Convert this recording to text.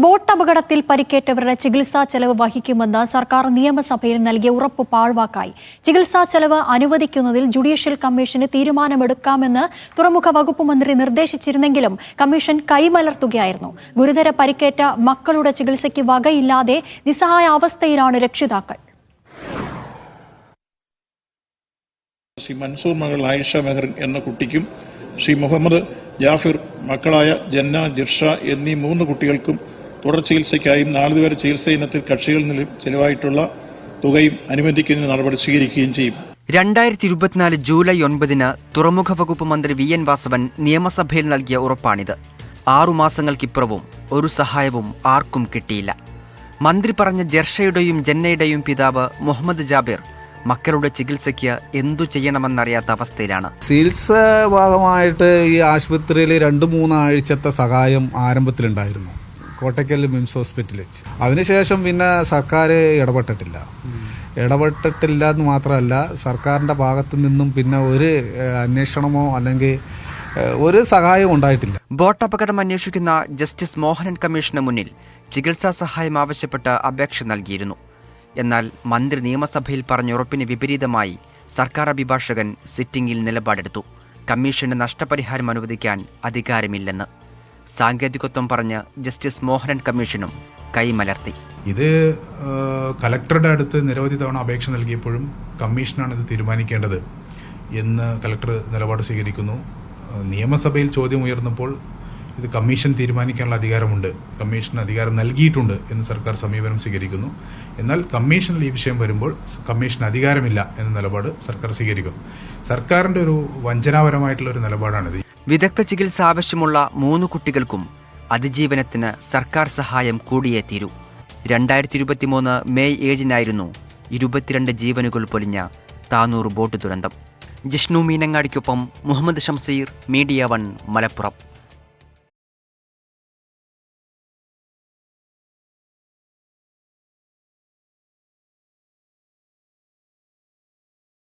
Boat അപകടത്തിൽ പരിക്കേറ്റവരുടെ ചികിത്സാ ചെലവ് വഹിക്കുമെന്ന് സർക്കാർ നിയമസഭയിൽ നൽകിയ ഉറപ്പ് പാഴ്വാക്കായി. ചികിത്സാ ചെലവ് അനുവദിക്കുന്നതിൽ ജുഡീഷ്യൽ കമ്മീഷന് തീരുമാനമെടുക്കാമെന്ന് തുറമുഖ വകുപ്പ് മന്ത്രി നിർദ്ദേശിച്ചിരുന്നെങ്കിലും കമ്മീഷൻ കൈമലർത്തുകയായിരുന്നു. ഗുരുതര പരിക്കേറ്റ മക്കളുടെ ചികിത്സയ്ക്ക് വകയില്ലാതെ നിസ്സഹായ അവസ്ഥയിലാണ് രക്ഷിതാക്കൾ. ശ്രീ മൻസൂർ മകൾ ആയിഷ മെഹറിൻ എന്ന കുട്ടിക്കും ശ്രീ മുഹമ്മദ് ജാഫിർ മക്കളായ ജന്ന, ജിർഷ എന്നീ 3 കുട്ടികൾക്കും തുടർ ചികിത്സയ്ക്കായും നാളിതുവരെ ചികിത്സ ഇനത്തിൽ കക്ഷികളിൽ നിന്നും ചെലവായിട്ടുള്ള തുകയും അനുബന്ധിക്കുന്നതിന് നടപടി സ്വീകരിക്കുകയും ചെയ്യും. 2024 ജൂലൈ 9 തുറമുഖ വകുപ്പ് മന്ത്രി VN വാസവൻ നിയമസഭയിൽ നൽകിയ ഉറപ്പാണിത്. 6 മാസങ്ങൾക്കിപ്പുറവും ഒരു സഹായവും ആർക്കും കിട്ടിയില്ല. മന്ത്രി പറഞ്ഞ ജർഷയുടെയും ജന്നയുടെയും പിതാവ് മുഹമ്മദ് ജാബിർ മക്കളുടെ ചികിത്സയ്ക്ക് എന്തു ചെയ്യണമെന്നറിയാത്ത അവസ്ഥയിലാണ്. ചികിത്സ ഭാഗമായിട്ട് ഈ ആശുപത്രിയിൽ 2-3 ആഴ്ചത്തെ സഹായം ആരംഭത്തിലുണ്ടായിരുന്നു, കോട്ടയ്ക്കൽ മിംസ് ഹോസ്പിറ്റലിൽ. അതിനുശേഷം പിന്നെ സർക്കാർ ഇടപെട്ടിട്ടില്ല എന്ന് മാത്രമല്ല, സർക്കാരിൻ്റെ ഭാഗത്തു നിന്നും പിന്നെ ഒരു അന്വേഷണമോ അല്ലെങ്കിൽ ഒരു സഹായവും ഉണ്ടായിട്ടില്ല. ബോട്ട് അപകടം അന്വേഷിക്കുന്ന ജസ്റ്റിസ് മോഹനൻ കമ്മീഷന് മുന്നിൽ ചികിത്സാ സഹായം ആവശ്യപ്പെട്ട് അപേക്ഷ നൽകിയിരുന്നു. എന്നാൽ മന്ത്രി നിയമസഭയിൽ പറഞ്ഞ ഉറപ്പിന് വിപരീതമായി സർക്കാർ അഭിഭാഷകൻ സിറ്റിംഗിൽ നിലപാടെടുത്തു. കമ്മീഷന് നഷ്ടപരിഹാരം അനുവദിക്കാൻ അധികാരമില്ലെന്ന്. സാങ്കേതികത്വം പറഞ്ഞ് ജസ്റ്റിസ് മോഹനൻ കമ്മീഷനും കൈമലർത്തി. ഇത് കലക്ടറുടെ അടുത്ത് നിരവധി തവണ അപേക്ഷ നൽകിയപ്പോഴും കമ്മീഷനാണ് ഇത് തീരുമാനിക്കേണ്ടത് എന്ന് കലക്ടർ നിലപാട് സ്വീകരിക്കുന്നു. നിയമസഭയിൽ ചോദ്യം ഉയർന്നപ്പോൾ ഇത് കമ്മീഷൻ തീരുമാനിക്കാനുള്ള അധികാരമുണ്ട്, കമ്മീഷന് അധികാരം നൽകിയിട്ടുണ്ട് എന്ന് സർക്കാർ സമീപനം സ്വീകരിക്കുന്നു. എന്നാൽ കമ്മീഷനിൽ ഈ വിഷയം വരുമ്പോൾ കമ്മീഷന് അധികാരമില്ല എന്ന നിലപാട് സർക്കാർ സ്വീകരിക്കുന്നു. സർക്കാരിന്റെ ഒരു വഞ്ചനാപരമായിട്ടുള്ള ഒരു നിലപാടാണിത്. വിദഗ്ധ ചികിത്സ ആവശ്യമുള്ള 3 കുട്ടികൾക്കും അതിജീവനത്തിന് സർക്കാർ സഹായം കൂടിയേ തീരൂ. 2023 മെയ് 7 22 ജീവനുകൾ പൊലിഞ്ഞ താനൂർ ബോട്ട് ദുരന്തം. ജിഷ്ണു മീനങ്ങാടിക്കൊപ്പം മുഹമ്മദ് ഷംസീർ, മീഡിയ 1, മലപ്പുറം.